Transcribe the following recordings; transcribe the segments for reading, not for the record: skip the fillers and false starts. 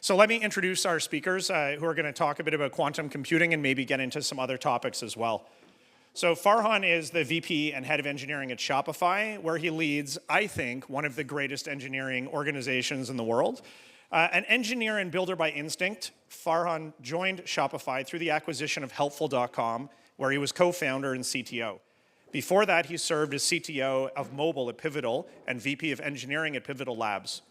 So let me introduce our speakers who are going to talk a bit about quantum computing and maybe get into some other topics as well. So Farhan is the VP and head of engineering at Shopify, where he leads, I think, one of the greatest engineering organizations in the world. An engineer and builder by instinct, Farhan joined Shopify through the acquisition of Helpful.com, where he was co-founder and CTO. Before that, he served as CTO of mobile at Pivotal and VP of engineering at Pivotal Labs.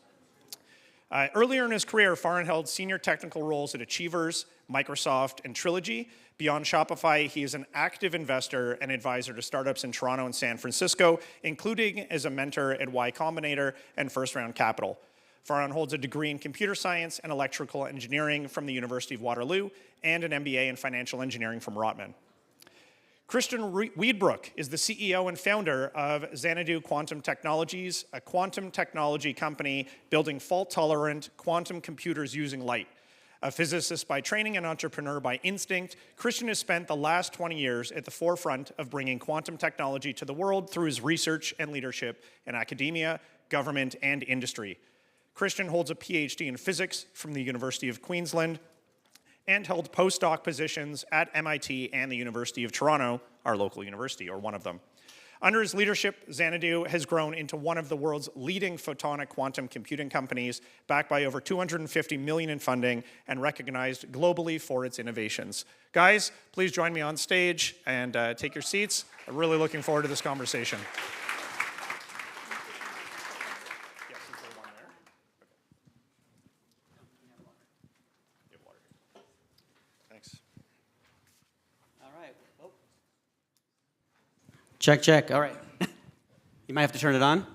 Earlier in his career, Farhan held senior technical roles at Achievers, Microsoft, and Trilogy. Beyond Shopify, he is an active investor and advisor to startups in Toronto and San Francisco, including as a mentor at Y Combinator and First Round Capital. Farhan holds a degree in computer science and electrical engineering from the University of Waterloo and an MBA in financial engineering from Rotman. Christian Weedbrook is the CEO and founder of Xanadu Quantum Technologies, a quantum technology company building fault-tolerant quantum computers using light. A physicist by training and entrepreneur by instinct, Christian has spent the last 20 years at the forefront of bringing quantum technology to the world through his research and leadership in academia, government, and industry. Christian holds a PhD in physics from the University of Queensland and held postdoc positions at MIT and the University of Toronto, our local university, or one of them. Under his leadership, Xanadu has grown into one of the world's leading photonic quantum computing companies, backed by over $250 million in funding and recognized globally for its innovations. Guys, please join me on stage and take your seats. I'm really looking forward to this conversation. Check, check. All right. You might have to turn it on.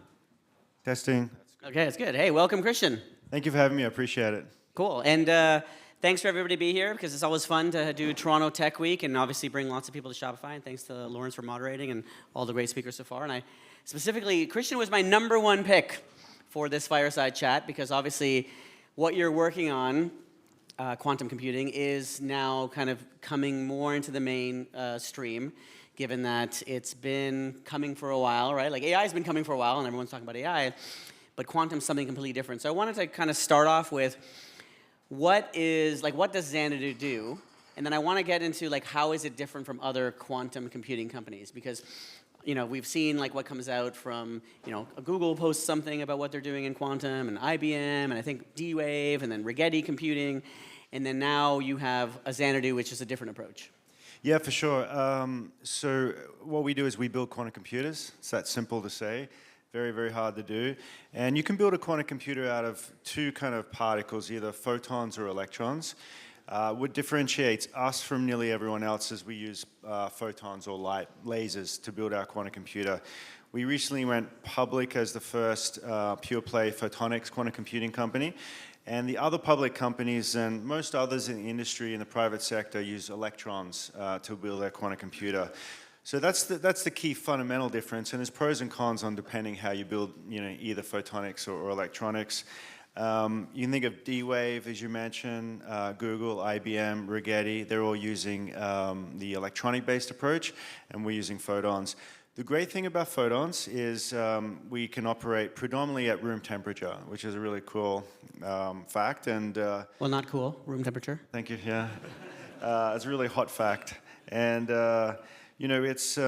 Testing. Okay, that's good. Hey, welcome, Christian. Thank you for having me. I appreciate it. Cool. And thanks for everybody to be here, because it's always fun to do Toronto Tech Week and obviously bring lots of people to Shopify. And thanks to Lawrence for moderating and all the great speakers so far. And I specifically, Christian was my #1 pick for this fireside chat, because obviously what you're working on, quantum computing, is now kind of coming more into the main stream, given that it's been coming for a while, right? Like AI has been coming for a while and everyone's talking about AI, but quantum's something completely different. So I wanted to kind of start off with what does Xanadu do? And then I want to get into like how is it different from other quantum computing companies? Because we've seen like what comes out from, Google posts something about what they're doing in quantum, and IBM, and I think D-Wave, and then Rigetti Computing, and then now you have a Xanadu, which is a different approach. Yeah, for sure. So what we do is we build quantum computers. It's that simple to say. Very, very hard to do. And you can build a quantum computer out of two kind of particles, either photons or electrons. What differentiates us from nearly everyone else is we use photons or light lasers to build our quantum computer. We recently went public as the first pure-play photonics quantum computing company. And the other public companies and most others in the industry in the private sector use electrons to build their quantum computer. So that's the key fundamental difference. And there's pros and cons on depending how you build either photonics or electronics. You can think of D-Wave, as you mentioned, Google, IBM, Rigetti. They're all using the electronic-based approach, and we're using photons. The great thing about photons is we can operate predominantly at room temperature, which is a really cool fact. And well, not cool. Room temperature. Thank you. Yeah, it's a really hot fact. And it's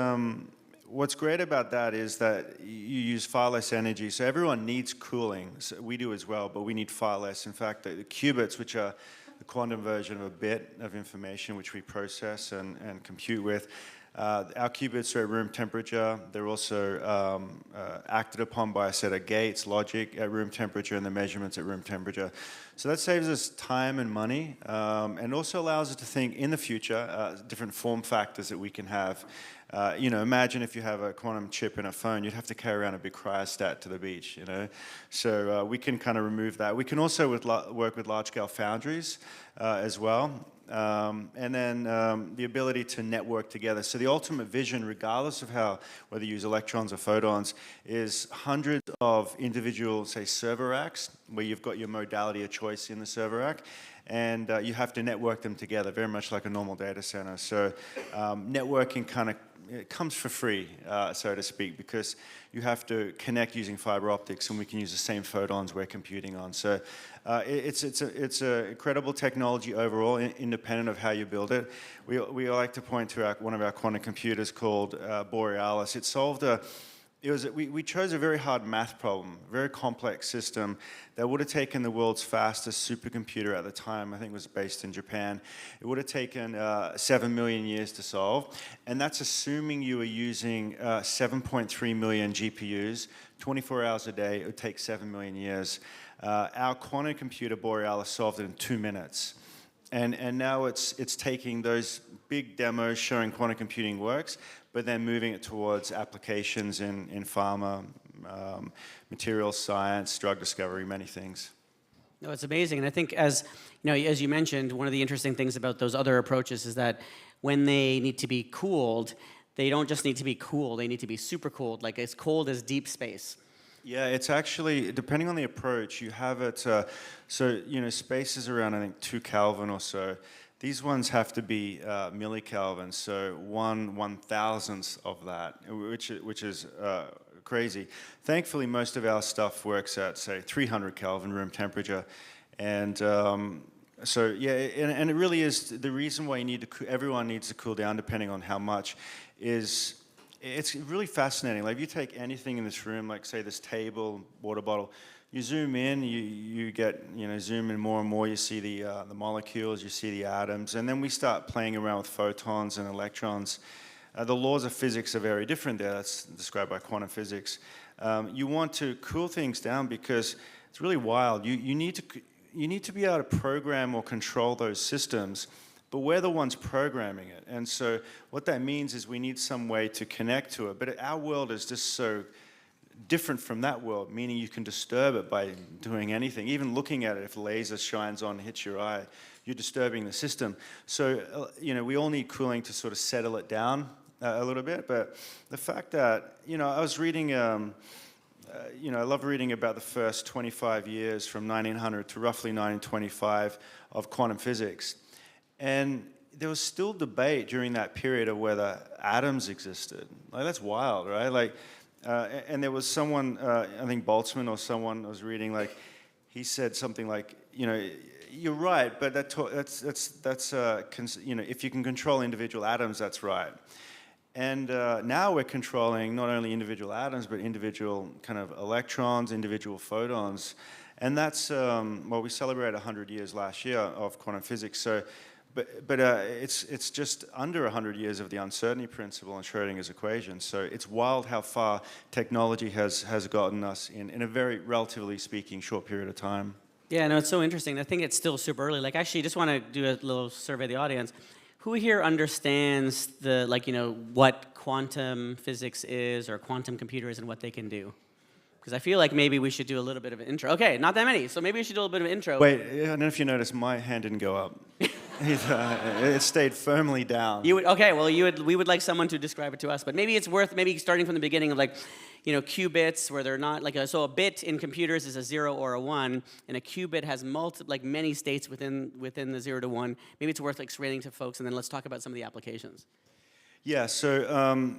what's great about that is that you use far less energy. So everyone needs cooling. So we do as well, but we need far less. In fact, the qubits, which are the quantum version of a bit of information which we process and compute with. Our qubits are at room temperature. They're also acted upon by a set of gates, logic at room temperature, and the measurements at room temperature. So that saves us time and money, and also allows us to think in the future, different form factors that we can have. Imagine if you have a quantum chip in a phone, you'd have to carry around a big cryostat to the beach, So we can kind of remove that. We can also work with large-scale foundries as well. And then the ability to network together. So the ultimate vision, regardless of whether you use electrons or photons, is hundreds of individual, say, server racks, where you've got your modality of choice in the server rack, and you have to network them together, very much like a normal data center. So networking kind of it comes for free, so to speak, because you have to connect using fiber optics, and we can use the same photons we're computing on. So it's a incredible technology overall, independent of how you build it. We like to point to one of our quantum computers called Borealis. It solved we chose a very hard math problem, a very complex system that would have taken the world's fastest supercomputer at the time. I think it was based in Japan. It would have taken 7 million years to solve, and that's assuming you were using 7.3 million GPUs, 24 hours a day. It would take 7 million years. Our quantum computer, Borealis, solved it in 2 minutes. And now it's taking those big demos showing quantum computing works, but then moving it towards applications in pharma, materials science, drug discovery, many things. No, it's amazing, and I think as you mentioned, one of the interesting things about those other approaches is that when they need to be cooled, they don't just need to be cool; they need to be super cooled, like as cold as deep space. Yeah, it's actually, depending on the approach, you have it, so, space is around, I think, 2 Kelvin or so. These ones have to be millikelvin, so 1/1000th of that, which is crazy. Thankfully, most of our stuff works at, say, 300 Kelvin room temperature. And so, yeah, and it really is, the reason why everyone needs to cool down, depending on how much, is it's really fascinating. Like, if you take anything in this room, like, say, this table, water bottle, you zoom in, you get, zoom in more and more, you see the molecules, you see the atoms, and then we start playing around with photons and electrons. The laws of physics are very different there. That's described by quantum physics. You want to cool things down because it's really wild. You need to be able to program or control those systems, but we're the ones programming it. And so what that means is we need some way to connect to it. But our world is just so different from that world, meaning you can disturb it by doing anything. Even looking at it, if a laser shines on, hits your eye, you're disturbing the system. So, we all need cooling to sort of settle it down a little bit. But the fact that, I was reading, I love reading about the first 25 years from 1900 to roughly 1925 of quantum physics. And there was still debate during that period of whether atoms existed. Like, that's wild, right? Like, and there was someone, I think Boltzmann or someone I was reading, like, he said something like, you're right, but if you can control individual atoms, that's right. And now we're controlling not only individual atoms, but individual kind of electrons, individual photons. And that's, we celebrated 100 years last year of quantum physics. So, but it's just under 100 years of the uncertainty principle and Schrödinger's equation. So it's wild how far technology has gotten us in a very, relatively speaking, short period of time. Yeah, no, it's so interesting. I think it's still super early. Like, actually, just want to do a little survey of the audience. Who here understands what quantum physics is or quantum computer is and what they can do? Because I feel like maybe we should do a little bit of an intro. Okay, not that many, so maybe we should do a little bit of an intro. Wait, I don't know if you noticed, my hand didn't go up. It stayed firmly down. We would like someone to describe it to us, but maybe it's worth starting from the beginning of qubits, where they're not so a bit in computers is a 0 or a 1, and a qubit has many states within the 0 to 1. Maybe it's worth explaining to folks, and then let's talk about some of the applications. Yeah, so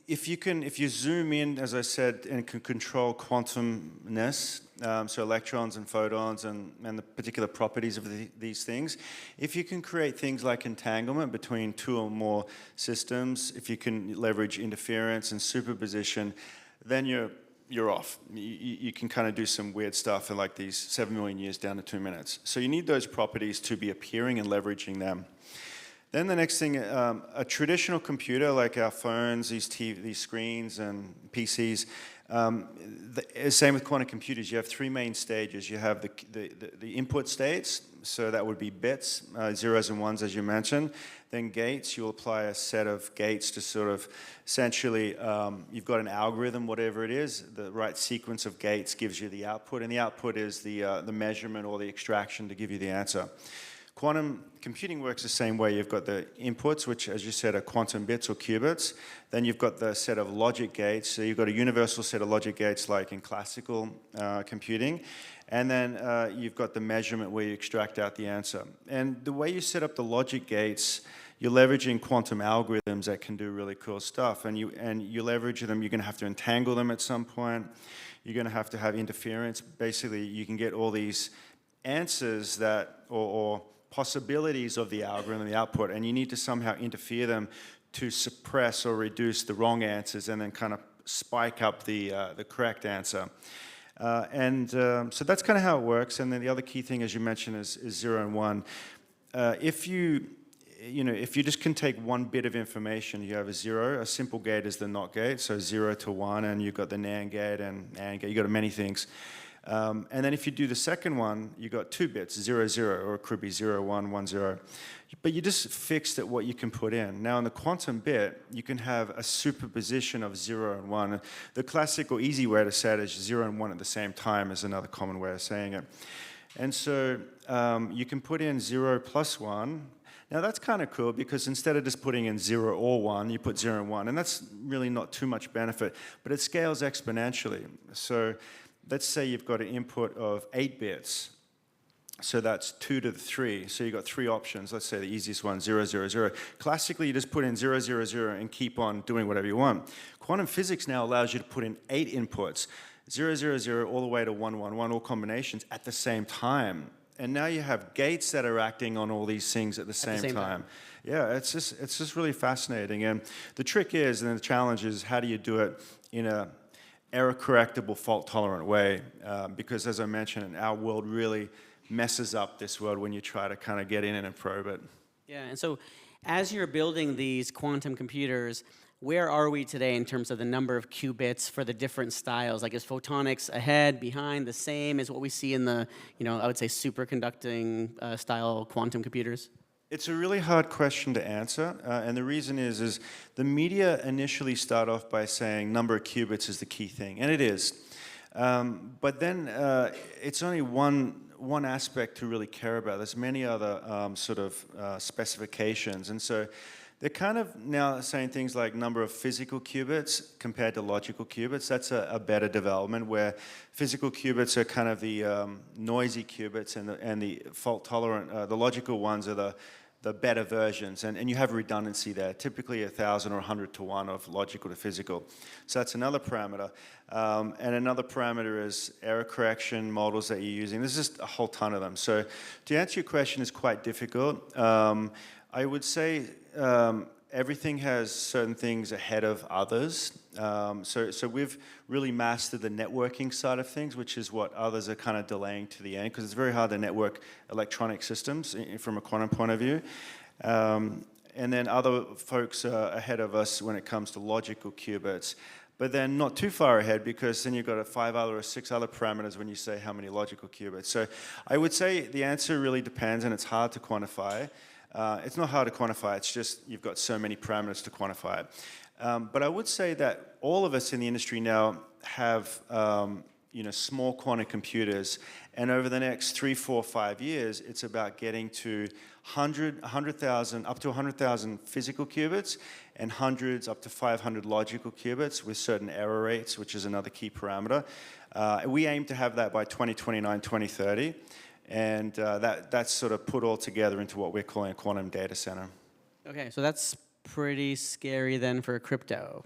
if you zoom in, as I said, and can control quantumness, so electrons and photons and the particular properties of these things, if you can create things like entanglement between two or more systems, if you can leverage interference and superposition, then you're off. You can kind of do some weird stuff in like these 7 million years down to 2 minutes. So you need those properties to be appearing and leveraging them. Then the next thing, a traditional computer like our phones, these screens and PCs, same with quantum computers. You have three main stages. You have the input states, so that would be bits, zeros and ones as you mentioned. Then gates, you'll apply a set of gates to sort of essentially, you've got an algorithm, whatever it is, the right sequence of gates gives you the output, and the output is the measurement or the extraction to give you the answer. Quantum computing works the same way. You've got the inputs, which, as you said, are quantum bits or qubits. Then you've got the set of logic gates. So you've got a universal set of logic gates like in classical computing. And then you've got the measurement where you extract out the answer. And the way you set up the logic gates, you're leveraging quantum algorithms that can do really cool stuff, and you leverage them. You're going to have to entangle them at some point. You're going to have interference. Basically, you can get all these answers that or possibilities of the algorithm, the output, and you need to somehow interfere them to suppress or reduce the wrong answers, and then kind of spike up the correct answer. So that's kind of how it works. And then the other key thing, as you mentioned, is 0 and 1. If you just can take one bit of information, you have a 0. A simple gate is the NOT gate, so 0 to 1, and you've got the NAND gate and AND gate. You've got many things. And then if you do the second one, you got 2 bits, 0, 0, or it could be 0, 1, 1, 0. But you just fixed at what you can put in. Now in the quantum bit, you can have a superposition of 0 and 1. The classic or easy way to say it is 0 and 1 at the same time is another common way of saying it. And so you can put in 0 plus 1. Now that's kind of cool because instead of just putting in 0 or 1, you put 0 and 1. And that's really not too much benefit, but it scales exponentially. So let's say you've got an input of 8 bits. So that's 2 to the 3. So you've got 3 options. Let's say the easiest one, 0, 0, 0. Classically, you just put in 0, 0, 0 and keep on doing whatever you want. Quantum physics now allows you to put in 8 inputs, 0, 0, 0, all the way to 1, 1, 1, all combinations at the same time. And now you have gates that are acting on all these things at the same time. Yeah, it's just really fascinating. And the trick is, and the challenge is, how do you do it in a error-correctable, fault-tolerant way? Because as I mentioned, our world really messes up this world when you try to kind of get in and probe it. Yeah, and so as you're building these quantum computers, where are we today in terms of the number of qubits for the different styles? Like, is photonics ahead, behind, the same as what we see in the, I would say superconducting style quantum computers? It's a really hard question to answer, and the reason is the media initially start off by saying number of qubits is the key thing, and it is. But then it's only one aspect to really care about. There's many other specifications, and so they're kind of now saying things like number of physical qubits compared to logical qubits. That's a better development, where physical qubits are kind of the noisy qubits, and the fault-tolerant, the logical ones are the better versions, and you have redundancy there, typically 1,000 or 100 to 1 of logical to physical. So that's another parameter. And another parameter is error correction models that you're using. There's just a whole ton of them. So to answer your question is quite difficult. I would say everything has certain things ahead of others. So we've really mastered the networking side of things, which is what others are kind of delaying to the end, because it's very hard to network electronic systems from a quantum point of view. And then other folks are ahead of us when it comes to logical qubits. But then not too far ahead, because then you've got 5 other or 6 other parameters when you say how many logical qubits. So I would say the answer really depends, and it's hard to quantify. It's not hard to quantify, it's just you've got so many parameters to quantify it. But I would say that all of us in the industry now have small quantum computers, and over the next 3, 4, 5 years, it's about getting to 100,000, up to 100,000 physical qubits, and hundreds up to 500 logical qubits with certain error rates, which is another key parameter. We aim to have that by 2029, 2030. And that's sort of put all together into what we're calling a quantum data center. Okay, so that's pretty scary then for crypto,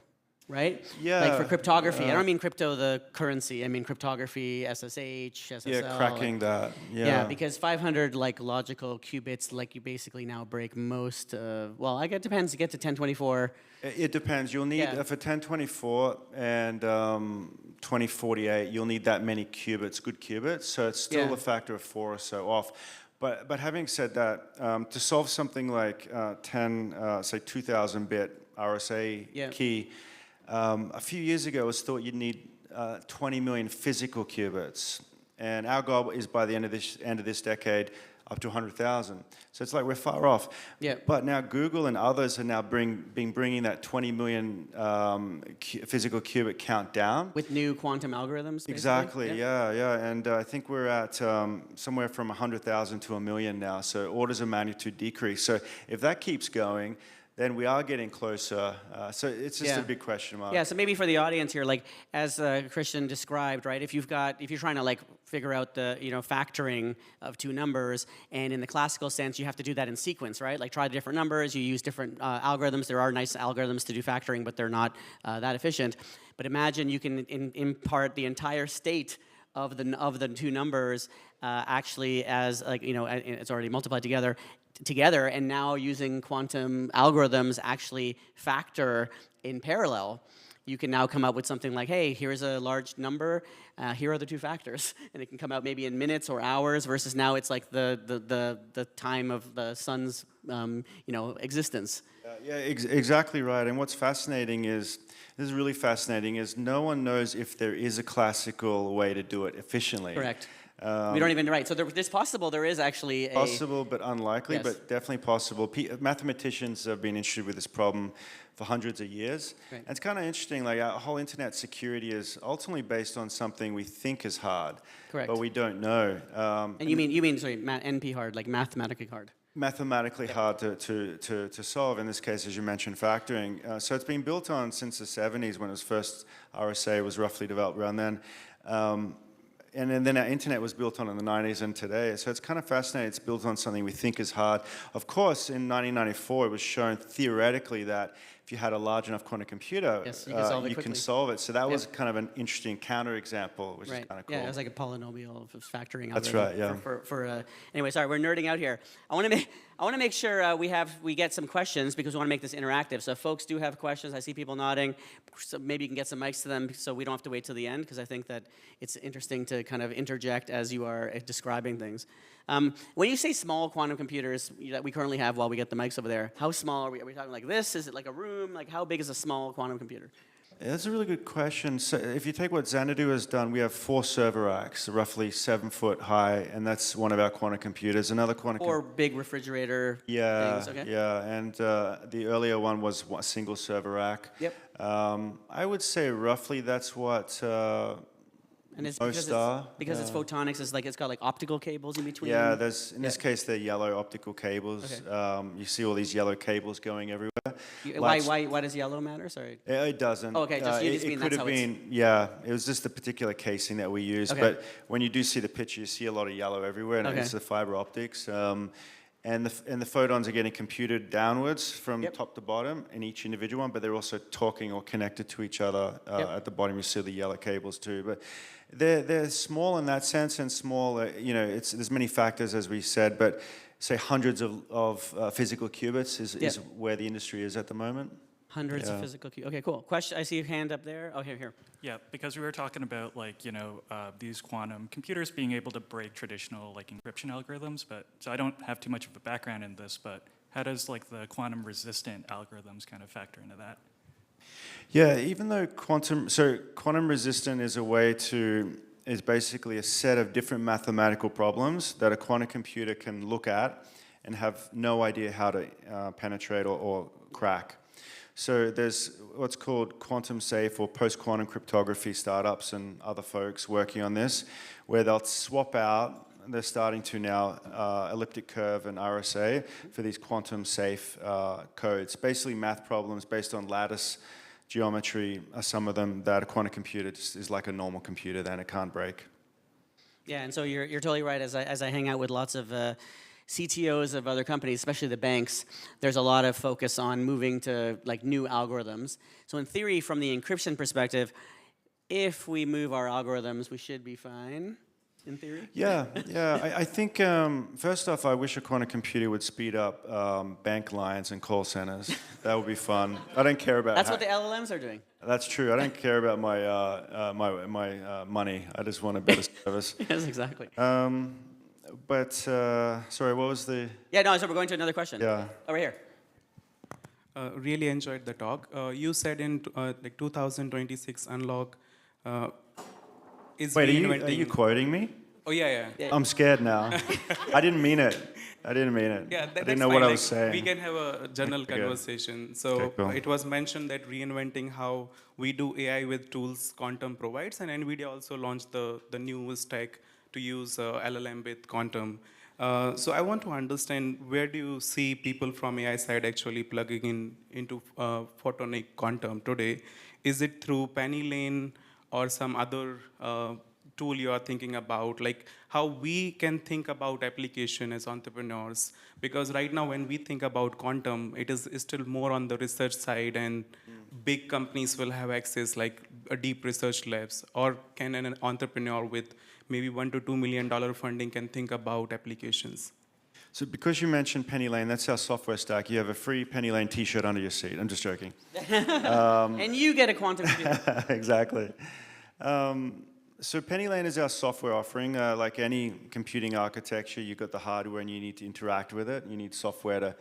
right? Yeah. Like for cryptography. I don't mean crypto, the currency. I mean cryptography, SSH, SSL. Yeah, cracking that. Yeah, because 500 logical qubits, you basically now break most. Well, I guess it depends. You get to 1024. It depends. You'll need for 1024 and 2048. You'll need that many qubits, good qubits. So it's still a factor of 4 or so off. But having said that, to solve something like 2000 bit RSA key, a few years ago it was thought you'd need 20 million physical qubits, and our goal is by the end of this decade up to 100,000. So it's like we're far off. Yeah. But now Google and others are now bringing that 20 million physical qubit count down. With new quantum algorithms, basically? Exactly, yeah. And I think we're at somewhere from 100,000 to 1 million now, so orders of magnitude decrease. So if that keeps going, then we are getting closer. So it's just a big question mark. Yeah, so maybe for the audience here, like as Christian described, right? If you're trying to like figure out the factoring of two numbers, and in the classical sense, you have to do that in sequence, right? Like try different numbers, you use different algorithms. There are nice algorithms to do factoring, but they're not that efficient. But imagine you can impart the entire state of the two numbers actually as like it's already multiplied together, and now using quantum algorithms actually factor in parallel, you can now come up with something like, hey, here's a large number, here are the two factors, and it can come out maybe in minutes or hours versus now it's like the time of the sun's existence. Exactly right. And what's fascinating is, this is really fascinating, is no one knows if there is a classical way to do it efficiently. Correct. We don't even, right. So it's possible there is actually a... Possible, but unlikely, Yes. but definitely possible. Mathematicians have been interested with this problem for hundreds of years. Right. And it's kind of interesting, like our whole internet security is ultimately based on something we think is hard. Correct. But we don't know. And you mean, sorry, NP hard, like mathematically hard. Mathematically hard to solve, in this case, as you mentioned, factoring. So it's been built on since the 70s when it was first, RSA was roughly developed around then. And then our internet was built on in the 90s and today. So it's kind of fascinating. It's built on something we think is hard. Of course, in 1994, it was shown theoretically that if you had a large enough quantum computer, Yes, you can solve it you can quickly. solve it. So that was kind of an interesting counterexample, which Right. is kind of cool. Yeah, it was like a polynomial factoring. That's algorithm right, yeah. Anyway, sorry, we're nerding out here. I want to make sure we get some questions because we want to make this interactive. So if folks do have questions, I see people nodding. So maybe you can get some mics to them so we don't have to wait till the end, because I think that it's interesting to kind of interject as you are describing things. When you say small quantum computers that we currently have while we get the mics over there, how small are we? Are we talking like this? Is it like a room? Like how big is a small quantum computer? Yeah, that's a really good question. So if you take what Xanadu has done, we have 4 server racks, roughly 7 foot high, and that's one of our quantum computers. Another quantum Or big refrigerator yeah, things, okay? yeah, and the earlier one was a single server rack. Yep. I would say roughly that's what And it's most because are. it's photonics. It's got like optical cables in between. Yeah, there's in this case they're yellow optical cables. Okay. You see all these yellow cables going everywhere. Why does yellow matter? Sorry. It doesn't. Oh, okay, you just mean it that's could how have it's... been. Yeah, it was just the particular casing that we used. Okay. But when you do see the picture, you see a lot of yellow everywhere, and Okay. it's the fiber optics. And the photons are getting computed downwards from Yep. top to bottom in each individual one, but they're also talking or connected to each other. Yep. At the bottom, you see the yellow cables too. But they're small in that sense, and small. There's many factors, as we said, but say hundreds of physical qubits is where the industry is at the moment. Hundreds of physical qubits. Okay, cool. Question. I see your hand up there. Oh, here. Yeah, because we were talking about these quantum computers being able to break traditional encryption algorithms, but so I don't have too much of a background in this, but how does the quantum resistant algorithms kind of factor into that? Yeah, even though quantum resistant is basically a set of different mathematical problems that a quantum computer can look at and have no idea how to penetrate or crack. So there's what's called quantum safe or post-quantum cryptography startups and other folks working on this, where they'll swap out, they're starting to now, elliptic curve and RSA for these quantum safe codes. Basically math problems based on lattice geometry are some of them that a quantum computer just is like a normal computer, then it can't break. Yeah, and so you're totally right. As I hang out with lots of CTOs of other companies, especially the banks, there's a lot of focus on moving to new algorithms. So in theory, from the encryption perspective, if we move our algorithms, we should be fine, in theory? Yeah. I think, first off, I wish a quantum computer would speed up bank lines and call centers. That would be fun. I don't care about... That's what the LLMs are doing. That's true. I don't care about my money. I just want a better service. Yes, exactly. But, sorry, what was the... Yeah, no, so we're going to another question. Yeah. Over here. Really enjoyed the talk. You said in 2026 unlock is Wait, reinventing... are you quoting me? Oh, yeah. I'm scared now. I didn't mean it. Yeah, I didn't that's know fine. what I was saying. We can have a general Okay, good. conversation. So Okay, cool. it was mentioned that reinventing how we do AI with tools Quantum provides, and NVIDIA also launched the new stack to use LLM with Quantum. So I want to understand, where do you see people from AI side actually plugging in into photonic quantum today? Is it through Penny Lane or some other tool you are thinking about? Like how we can think about application as entrepreneurs? Because right now when we think about quantum, it is still more on the research side, and big companies will have access, like a deep research labs. Or can an entrepreneur with maybe $1 to $2 million funding can think about applications? So because you mentioned Penny Lane, that's our software stack. You have a free Penny Lane t-shirt under your seat. I'm just joking. And you get a quantum computer. Exactly. So Penny Lane is our software offering. Like any computing architecture, you've got the hardware and you need to interact with it. You need software to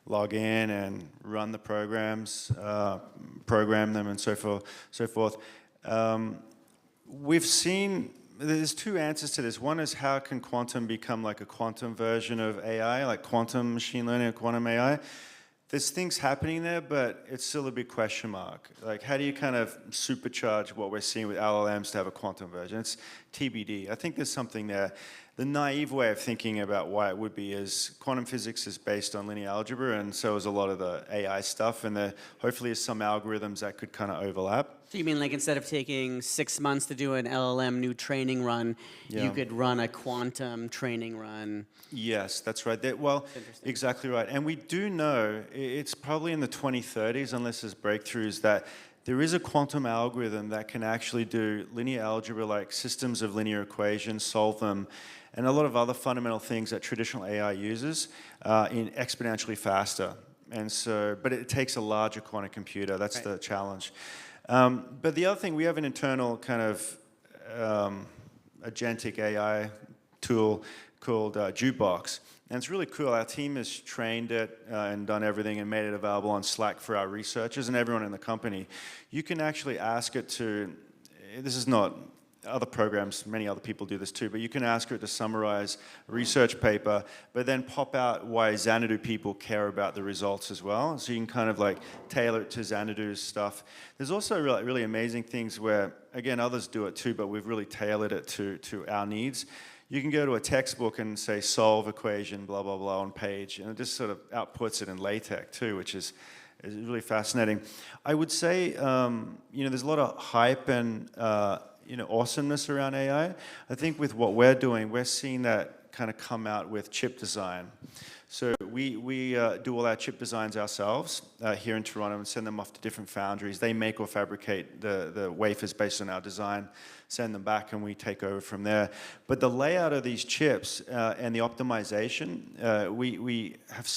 log in and run the programs, program them, and so forth. We've seen, there's two answers to this. One is, how can quantum become like a quantum version of AI, like quantum machine learning or quantum AI? There's things happening there, but it's still a big question mark. Like, how do you kind of supercharge what we're seeing with LLMs to have a quantum version? It's TBD. I think there's something there. The naive way of thinking about why it would be is quantum physics is based on linear algebra, and so is a lot of the AI stuff, and there hopefully is some algorithms that could kind of overlap. So you mean like instead of taking 6 months to do an LLM new training run, you could run a quantum training run? Yes, that's right. Well, exactly right. And we do know, it's probably in the 2030s, unless there's breakthroughs, that there is a quantum algorithm that can actually do linear algebra, like systems of linear equations, solve them, and a lot of other fundamental things that traditional AI uses in exponentially faster. And so, but it takes a larger quantum computer. That's the challenge. But the other thing, we have an internal kind of agentic AI tool called Jukebox. And it's really cool. Our team has trained it and done everything and made it available on Slack for our researchers and everyone in the company. You can actually ask it to, this is not other programs, many other people do this too, but you can ask it to summarize a research paper, but then pop out why Xanadu people care about the results as well. So you can kind of like tailor it to Xanadu's stuff. There's also really amazing things where, again, others do it too, but we've really tailored it to our needs. You can go to a textbook and say, solve equation, blah, blah, blah, on page, and it just sort of outputs it in LaTeX too, which is really fascinating. I would say, there's a lot of hype and awesomeness around AI. I think with what we're doing, we're seeing that kind of come out with chip design. So we do all our chip designs ourselves here in Toronto and send them off to different foundries. They make or fabricate the wafers based on our design, send them back, and we take over from there. But the layout of these chips and the optimization, we have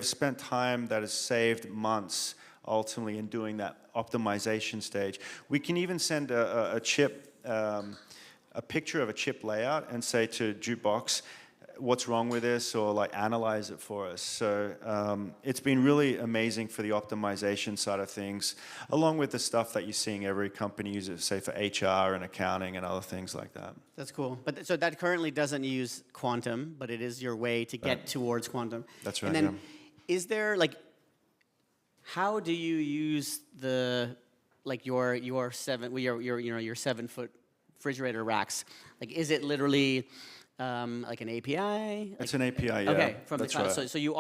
spent time that has saved months ultimately in doing that optimization stage. We can even send a chip, a picture of a chip layout and say to Jukebox, what's wrong with this, or like analyze it for us. So it's been really amazing for the optimization side of things, along with the stuff that you're seeing every company use it, say for HR and accounting and other things like that. That's cool. But so that currently doesn't use quantum, but it is your way to get towards quantum. That's right. And then, is there like, how do you use the your 7 foot refrigerator racks? Like, is it literally like an API? It's an API, yeah. Okay, from that's the cloud. right. So you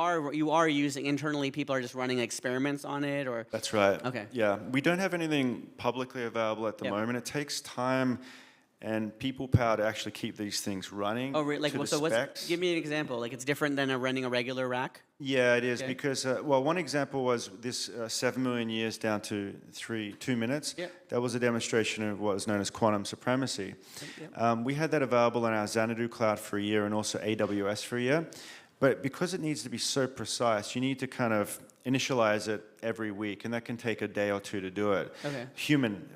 are using internally. People are just running experiments on it, or That's right. Okay. Yeah, we don't have anything publicly available at the moment. It takes time and people power to actually keep these things running. Oh, really? Like, to the so specs. give me an example. Like, it's different than running a regular rack. Yeah, it is, because one example was this 7 million years down to 2 minutes. Yep. That was a demonstration of what is known as quantum supremacy. Yep. We had that available in our Xanadu cloud for a year and also AWS for a year. But because it needs to be so precise, you need to kind of initialize it every week, and that can take a day or two to do it. Okay.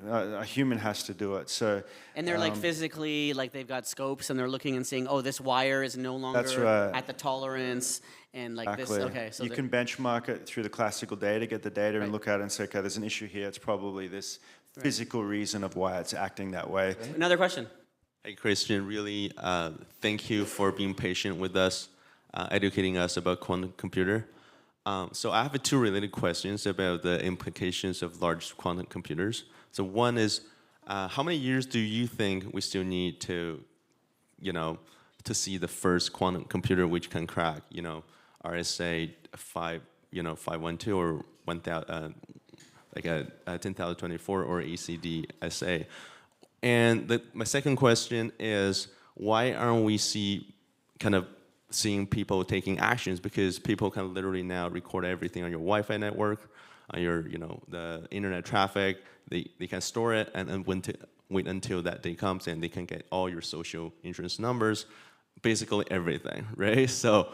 A human has to do it. So. And they're like physically, like they've got scopes, and they're looking and seeing, oh, this wire is no longer That's right. at the tolerance, and like Exactly. this. Okay, so you can benchmark it through the classical data, get the data, and look at it and say, okay, there's an issue here. It's probably this physical reason of why it's acting that way. Another question. Hey, Christian, really thank you for being patient with us, educating us about quantum computer. So I have 2 related questions about the implications of large quantum computers. So one is, how many years do you think we still need to, to see the first quantum computer which can crack, RSA 512 or 1000, like a 10,024 or ECD SA. And my second question is, why aren't we seeing people taking actions? Because people can literally now record everything on your Wi-Fi network, on your, the internet traffic. They can store it and wait until that day comes, and they can get all your social insurance numbers, basically everything, right? So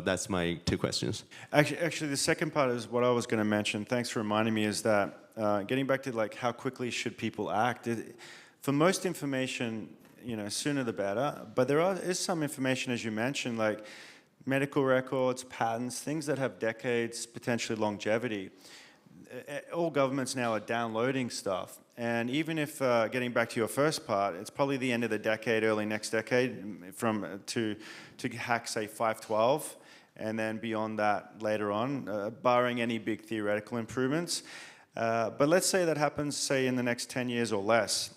that's my two questions. Actually, the second part is what I was going to mention. Thanks for reminding me. Is that getting back to like how quickly should people act? For most information, sooner the better. But there is some information, as you mentioned, like medical records, patents, things that have decades, potentially longevity. All governments now are downloading stuff. And even if, getting back to your first part, it's probably the end of the decade, early next decade, to hack, say, 512, and then beyond that later on, barring any big theoretical improvements. But let's say that happens, say, in the next 10 years or less.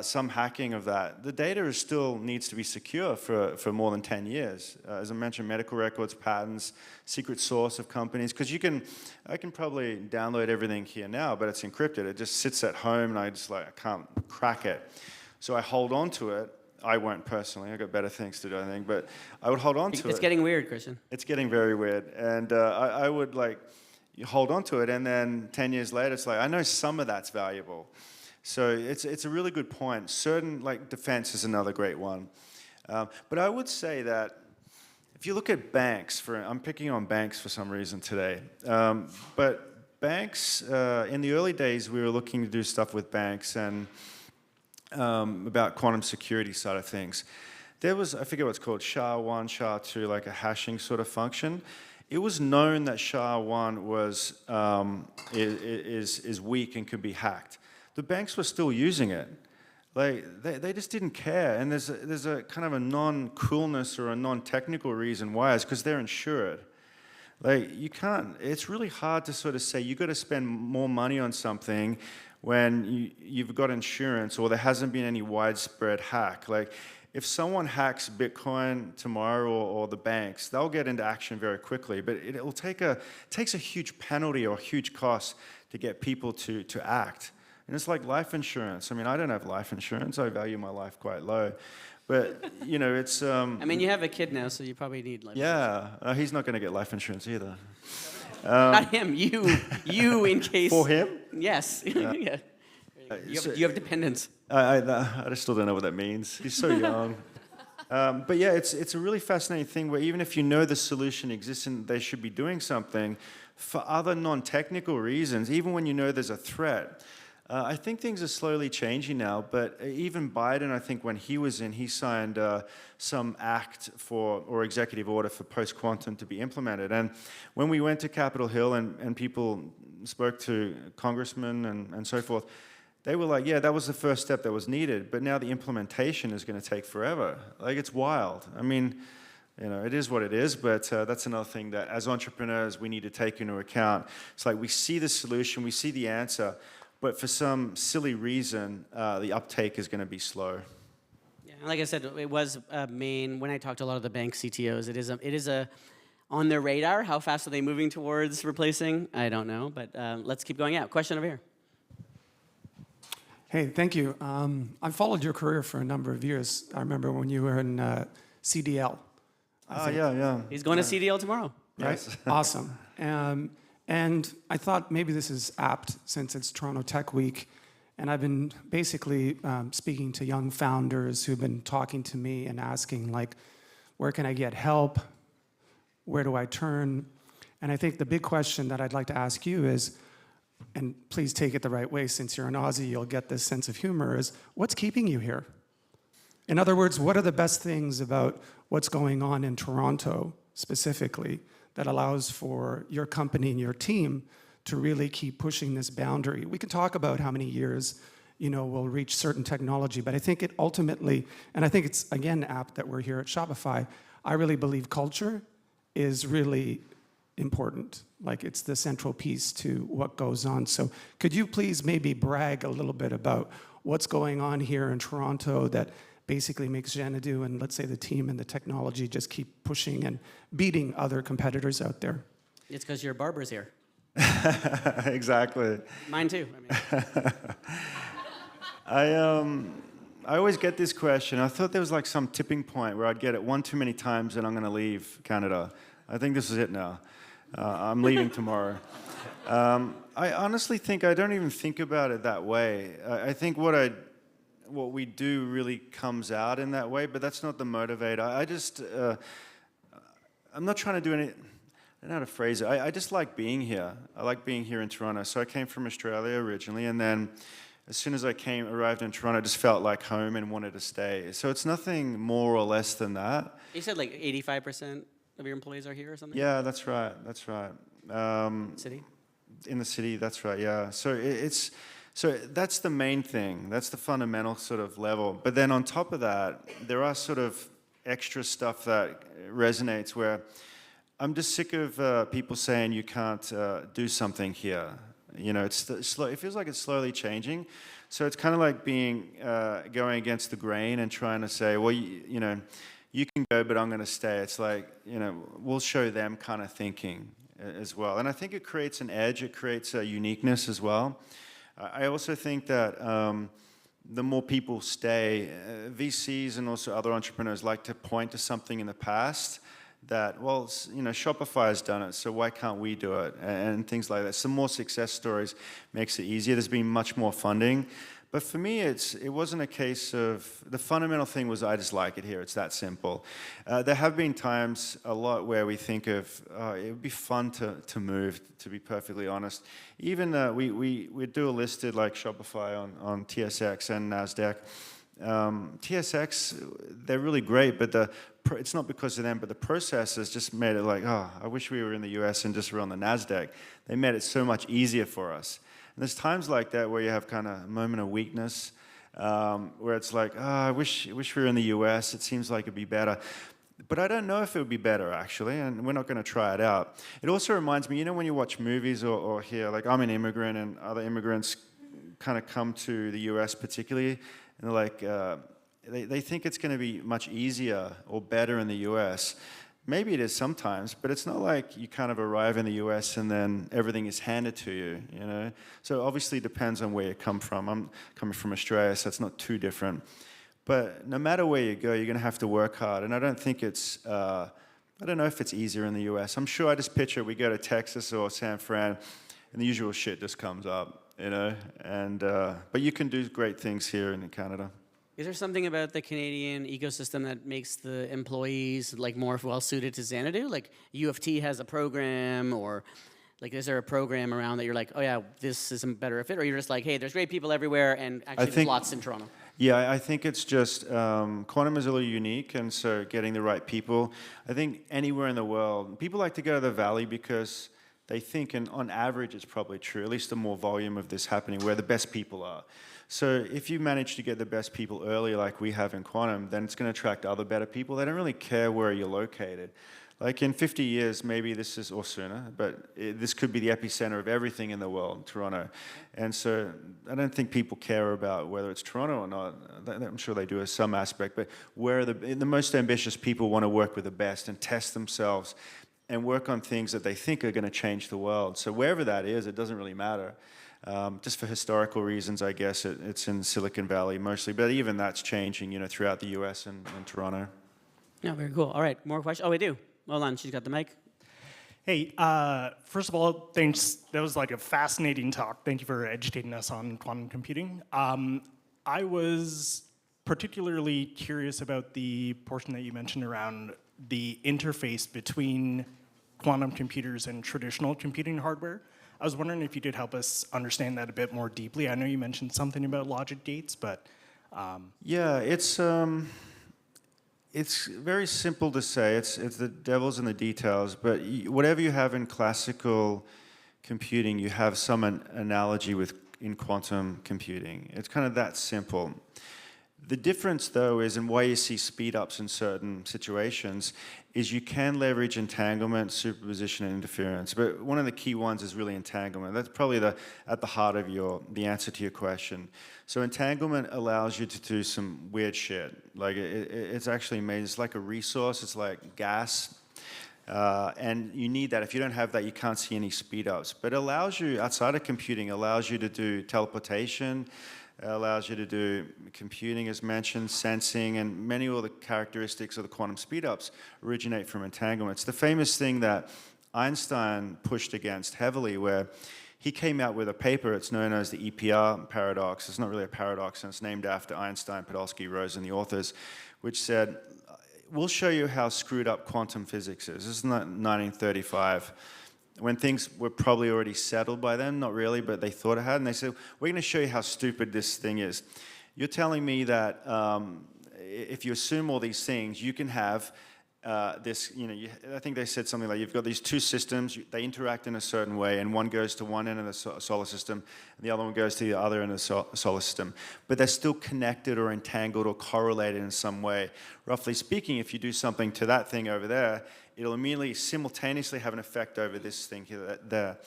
Some hacking of that. The data still needs to be secure for more than 10 years. As I mentioned, medical records, patents, secret source of companies, because I can probably download everything here now, but it's encrypted. It just sits at home, and I can't crack it. So I hold on to it. I won't personally. I've got better things to do, I think, but I would hold on to it. It's getting weird, Christian. It's getting very weird, and I would you hold on to it, and then 10 years later, it's I know some of that's valuable. So it's a really good point. Certain, defense is another great one. But I would say that if you look at banks, I'm picking on banks for some reason today, but banks, in the early days, we were looking to do stuff with banks and about quantum security side of things. There was, I forget what it's called, SHA-1, SHA-2, like a hashing sort of function. It was known that SHA-1 is weak and could be hacked. The banks were still using it. They just didn't care. And there's a kind of a non-coolness or a non-technical reason why. It's because they're insured. You can't, it's really hard to sort of say you got to spend more money on something when you've got insurance or there hasn't been any widespread hack. If someone hacks Bitcoin tomorrow or the banks, they'll get into action very quickly. But it takes a huge penalty or a huge cost to get people to act. And it's like life insurance. I mean, I don't have life insurance. I value my life quite low. But, it's... I mean, you have a kid now, so you probably need life insurance. Yeah. He's not going to get life insurance either. Not him. You in case... For him? Yes. Yeah. You have dependents. I just still don't know what that means. He's so young. But yeah, it's a really fascinating thing where even if you know the solution exists and they should be doing something, for other non-technical reasons, even when you know there's a threat... I think things are slowly changing now, but even Biden, I think when he was in, he signed some act or executive order for post-quantum to be implemented. And when we went to Capitol Hill and people spoke to congressmen and so forth, they were like, yeah, that was the first step that was needed, but now the implementation is going to take forever. It's wild. I mean, it is what it is, but that's another thing that as entrepreneurs we need to take into account. It's we see the solution, we see the answer, but for some silly reason, the uptake is going to be slow. Yeah, like I said, it was when I talked to a lot of the bank CTOs, it is on their radar. How fast are they moving towards replacing? I don't know, but let's keep going. Yeah, question over here. Hey, thank you. I've followed your career for a number of years. I remember when you were in CDL. Yeah. He's going to CDL tomorrow. Right? Yes. Awesome. And I thought maybe this is apt since it's Toronto Tech Week. And I've been basically speaking to young founders who've been talking to me and asking, where can I get help? Where do I turn? And I think the big question that I'd like to ask you is, and please take it the right way, since you're an Aussie, you'll get this sense of humor, is what's keeping you here? In other words, what are the best things about what's going on in Toronto specifically that allows for your company and your team to really keep pushing this boundary? We can talk about how many years, we'll reach certain technology, but I think it ultimately, and I think it's, again, apt that we're here at Shopify, I really believe culture is really important. It's the central piece to what goes on. So could you please maybe brag a little bit about what's going on here in Toronto that basically makes Xanadu and let's say the team and the technology just keep pushing and beating other competitors out there? It's because your barber's here. Exactly. Mine too. I always get this question. I thought there was like some tipping point where I'd get it one too many times and I'm going to leave Canada. I think this is it now. I'm leaving tomorrow. I honestly think I don't even think about it that way. I think what we do really comes out in that way, but that's not the motivator. I'm not trying to do any. I don't know how to phrase it. I just like being here. I like being here in Toronto. So I came from Australia originally, and then as soon as I arrived in Toronto, I just felt like home and wanted to stay. So it's nothing more or less than that. You said like 85% of your employees are here or something? Yeah, that's right. That's right. City? In the city, that's right. Yeah. So so that's the main thing. That's the fundamental sort of level. But then on top of that, there are sort of extra stuff that resonates where I'm just sick of people saying you can't do something here. You know, it's slow. It feels like it's slowly changing. So it's kind of like going against the grain and trying to say, well, you know, you can go, but I'm going to stay. It's like, you know, we'll show them kind of thinking as well. And I think it creates an edge. It creates a uniqueness as well. I also think that the more people stay, VCs and also other entrepreneurs like to point to something in the past that, well, you know, Shopify has done it, so why can't we do it? And things like that. Some more success stories makes it easier. There's been much more funding. But for me, it wasn't a case of, the fundamental thing was I just like it here. It's that simple. There have been times a lot where we think of, it would be fun to move, to be perfectly honest. Even we do a listed like Shopify on TSX and NASDAQ. TSX, they're really great, but it's not because of them, but the process has just made it like, oh, I wish we were in the US and just were on the NASDAQ. They made it so much easier for us. And there's times like that where you have kind of a moment of weakness, where it's like, oh, I wish we were in the US. It seems like it'd be better. But I don't know if it would be better, actually, and we're not going to try it out. It also reminds me, you know, when you watch movies or hear, like I'm an immigrant and other immigrants kind of come to the US particularly, and they're like, they think it's going to be much easier or better in the US. Maybe it is sometimes, but it's not like you kind of arrive in the US and then everything is handed to you, you know? So obviously it depends on where you come from. I'm coming from Australia, so it's not too different. But no matter where you go, you're going to have to work hard. And I don't think it's, I don't know if it's easier in the US. I'm sure I just picture we go to Texas or San Fran and the usual shit just comes up, you know? And, but you can do great things here in Canada. Is there something about the Canadian ecosystem that makes the employees like more well suited to Xanadu? Like U of T has a program, or like is there a program around that you're like, oh yeah, this is a better fit, or you're just like, hey, there's great people everywhere, and actually there's lots in Toronto? Yeah, I think it's just quantum is a little unique, and so getting the right people. I think anywhere in the world, people like to go to the Valley because they think, and on average it's probably true, at least the more volume of this happening, where the best people are. So if you manage to get the best people early like we have in quantum, then it's going to attract other better people. They don't really care where you're located. Like in 50 years, maybe this is, or sooner, but this could be the epicenter of everything in the world, Toronto. And so I don't think people care about whether it's Toronto or not. I'm sure they do in some aspect, but where the most ambitious people want to work with the best and test themselves and work on things that they think are going to change the world. So wherever that is, it doesn't really matter. Just for historical reasons, I guess it's in Silicon Valley mostly, but even that's changing, you know, throughout the U.S. and Toronto. Yeah, very cool. All right, more questions? Oh, we do. Hold on, she's got the mic. Hey, first of all, thanks. That was like a fascinating talk. Thank you for educating us on quantum computing. I was particularly curious about the portion that you mentioned around the interface between quantum computers and traditional computing hardware. I was wondering if you could help us understand that a bit more deeply. I know you mentioned something about logic gates, but... Yeah, it's very simple to say. It's the devil's in the details, but whatever you have in classical computing, you have some analogy in quantum computing. It's kind of that simple. The difference, though, is, and why you see speed-ups in certain situations, is you can leverage entanglement, superposition, and interference. But one of the key ones is really entanglement. That's probably at the heart of the answer to your question. So entanglement allows you to do some weird shit. Like it's actually made, it's like a resource, it's like gas. And you need that. If you don't have that, you can't see any speed-ups. But it allows you, outside of computing, allows you to do teleportation, allows you to do computing, as mentioned, sensing, and many of the characteristics of the quantum speedups originate from entanglement. It's the famous thing that Einstein pushed against heavily, where he came out with a paper. It's known as the EPR paradox. It's not really a paradox, and it's named after Einstein, Podolsky, Rosen, the authors, which said, we'll show you how screwed up quantum physics is. This is not 1935. When things were probably already settled by then, not really, but they thought it had, and they said, we're going to show you how stupid this thing is. You're telling me that if you assume all these things, you can have this, I think they said something like, you've got these two systems, they interact in a certain way, and one goes to one end of the solar system, and the other one goes to the other end of the solar system. But they're still connected or entangled or correlated in some way. Roughly speaking, if you do something to that thing over there, it'll immediately simultaneously have an effect over this thing here, there.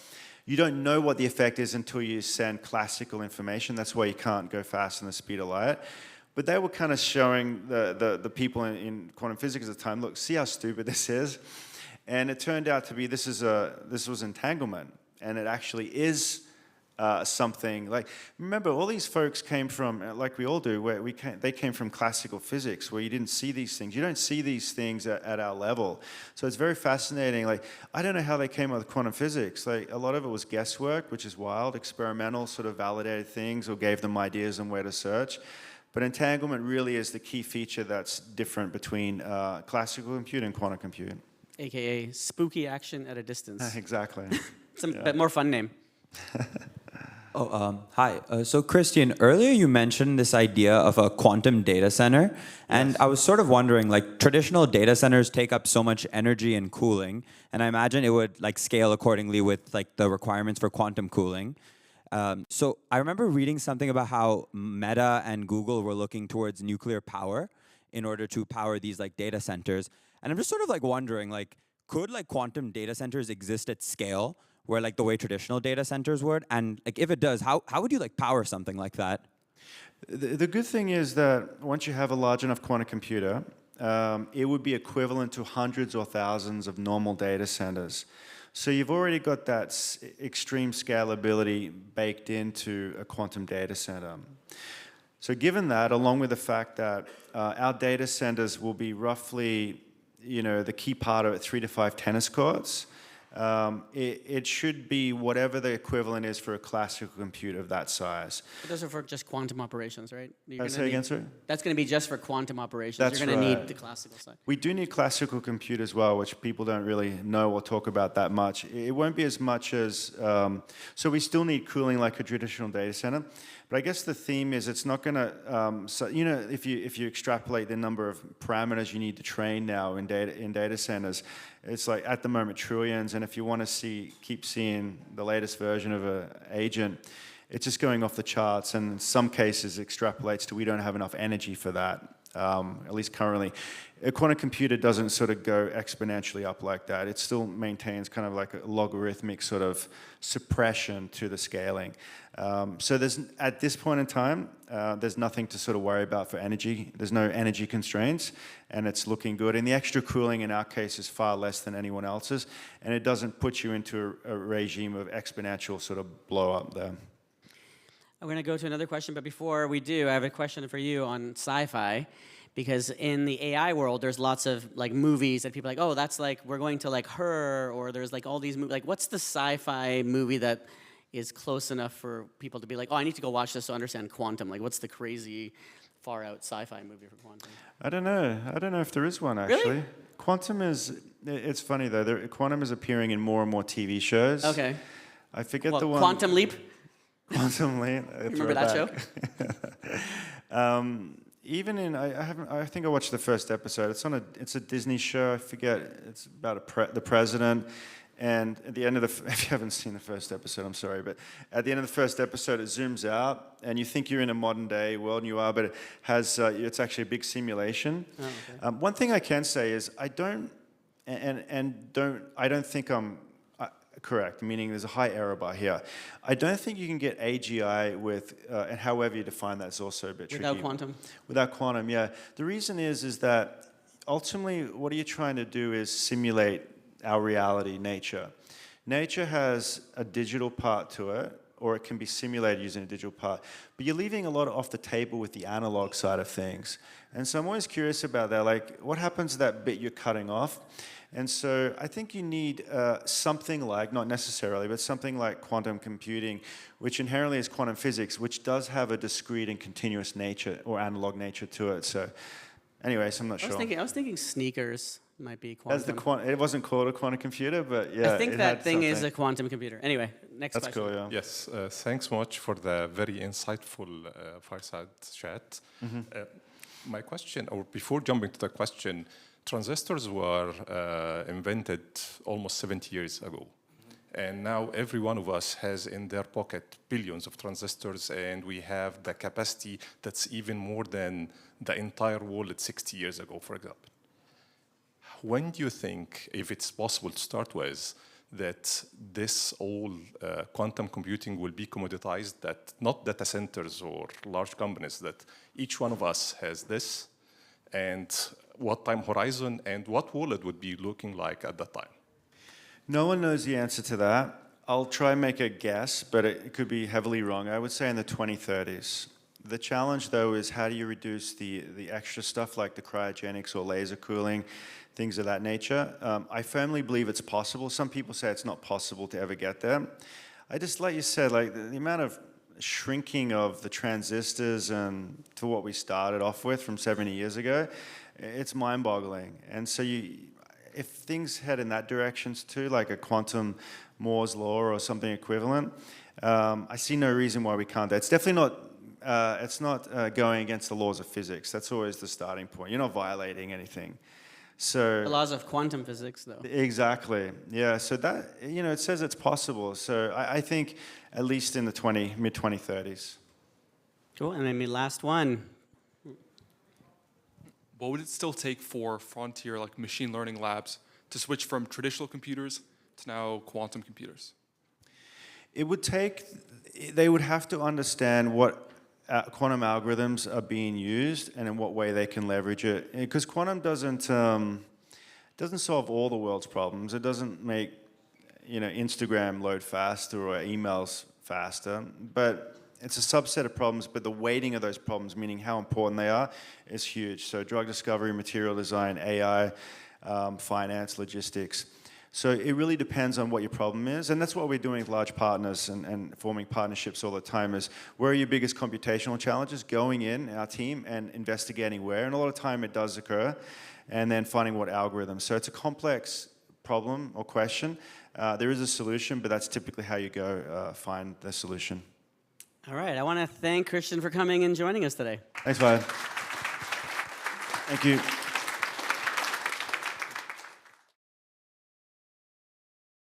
You don't know what the effect is until you send classical information. That's why you can't go faster than the speed of light. But they were kind of showing the people in quantum physics at the time, look, see how stupid this is? And it turned out to be this was entanglement. And it actually is something like, remember, all these folks came from, like we all do, where they came from classical physics, where you didn't see these things. You don't see these things at our level. So it's very fascinating. Like, I don't know how they came up with quantum physics. Like, a lot of it was guesswork, which is wild, experimental, sort of validated things, or gave them ideas on where to search. But entanglement really is the key feature that's different between classical compute and quantum compute. AKA spooky action at a distance. Exactly. It's a bit more fun name. Hi. So Christian, earlier you mentioned this idea of a quantum data center, and I was sort of wondering, like, traditional data centers take up so much energy and cooling, and I imagine it would like scale accordingly with like the requirements for quantum cooling. So I remember reading something about how Meta and Google were looking towards nuclear power in order to power these like data centers, and I'm just sort of like wondering, like, could like quantum data centers exist at scale, where like the way traditional data centers would? And like if it does, how would you like power something like that? The good thing is that once you have a large enough quantum computer, it would be equivalent to hundreds or thousands of normal data centers. So you've already got that extreme scalability baked into a quantum data center. So given that, along with the fact that our data centers will be roughly, the key part of it, 3 to 5 tennis courts, it should be whatever the equivalent is for a classical computer of that size. But those are for just quantum operations, right? Say again, sir? That's going to be just for quantum operations. That's You're going to right. need the classical side. We do need classical compute as well, which people don't really know or talk about that much. It won't be as much as, so we still need cooling like a traditional data center. But I guess the theme is it's not going to, if you extrapolate the number of parameters you need to train now in data centers, it's like at the moment trillions. And if you want to keep seeing the latest version of an agent, it's just going off the charts. And in some cases, extrapolates to we don't have enough energy for that, at least currently. A quantum computer doesn't sort of go exponentially up like that. It still maintains kind of like a logarithmic sort of suppression to the scaling. So at this point in time, there's nothing to sort of worry about for energy. There's no energy constraints, and it's looking good. And the extra cooling in our case is far less than anyone else's, and it doesn't put you into a regime of exponential sort of blow up there. I'm going to go to another question, but before we do, I have a question for you on sci-fi. Because in the AI world, there's lots of like movies that people are like, oh, that's like, we're going to like Her, or there's like all these movies. Like, what's the sci-fi movie that is close enough for people to be like, oh, I need to go watch this to understand quantum? Like, what's the crazy, far out sci-fi movie for quantum? I don't know if there is one, actually. Really? Quantum it's funny though, quantum is appearing in more and more TV shows. Okay. I forget the one. Quantum Leap? Quantum Leap. Remember that show? Even in, I think I watched the first episode. It's a Disney show. I forget. It's about the president, And at the end of if you haven't seen the first episode, I'm sorry, but at the end of the first episode, it zooms out, and you think you're in a modern day world, and you are, but it has, it's actually a big simulation. Oh, okay. One thing I can say is I don't think I'm correct, meaning there's a high error bar here. I don't think you can get AGI with, and however you define that is also a bit tricky. Without quantum? Without quantum, yeah. The reason is that ultimately what you're trying to do is simulate our reality, nature. Nature has a digital part to it, or it can be simulated using a digital part, but you're leaving a lot off the table with the analog side of things. And so I'm always curious about that, like what happens to that bit you're cutting off? And so I think you need something like, not necessarily, but something like quantum computing, which inherently is quantum physics, which does have a discrete and continuous nature or analog nature to it. So anyways, I'm not sure. I was thinking sneakers might be quantum. It wasn't called a quantum computer, but yeah. I think that thing is a quantum computer. Anyway, next That's question. cool, yeah. Yes, thanks much for the very insightful Fireside chat. My question, or before jumping to the question, transistors were invented almost 70 years ago. And now every one of us has in their pocket billions of transistors, and we have the capacity that's even more than the entire world at 60 years ago, for example. When do you think, if it's possible to start with, that this all quantum computing will be commoditized, that not data centers or large companies, that each one of us has this, and what time horizon and what world would be looking like at that time? No one knows the answer to that. I'll try and make a guess, but it could be heavily wrong. I would say in the 2030s. The challenge, though, is how do you reduce the extra stuff like the cryogenics or laser cooling, things of that nature. I firmly believe it's possible. Some people say it's not possible to ever get there. I just, like you said, like the amount of shrinking of the transistors and to what we started off with from 70 years ago, it's mind-boggling. And so if things head in that direction too, like a quantum Moore's law or something equivalent, I see no reason why we can't. It's definitely not. It's not going against the laws of physics. That's always the starting point. You're not violating anything. So The laws of quantum physics, though. exactly, yeah. So that it says it's possible. So I think at least in the mid 2030s. Cool. And then the last one. What would it still take for frontier like machine learning labs to switch from traditional computers to now quantum computers? It would take. They would have to understand what quantum algorithms are being used and in what way they can leverage it. Because quantum doesn't solve all the world's problems. It doesn't make Instagram load faster or emails faster, but it's a subset of problems, but the weighting of those problems, meaning how important they are, is huge. So drug discovery, material design, AI, finance, logistics. So it really depends on what your problem is, and that's what we're doing with large partners and forming partnerships all the time is, where are your biggest computational challenges? Going in, our team, and investigating where, and a lot of time it does occur, and then finding what algorithms. So it's a complex problem or question. There is a solution, but that's typically how you go find the solution. All right. I want to thank Christian for coming and joining us today. Thanks, Vlad. Thank you.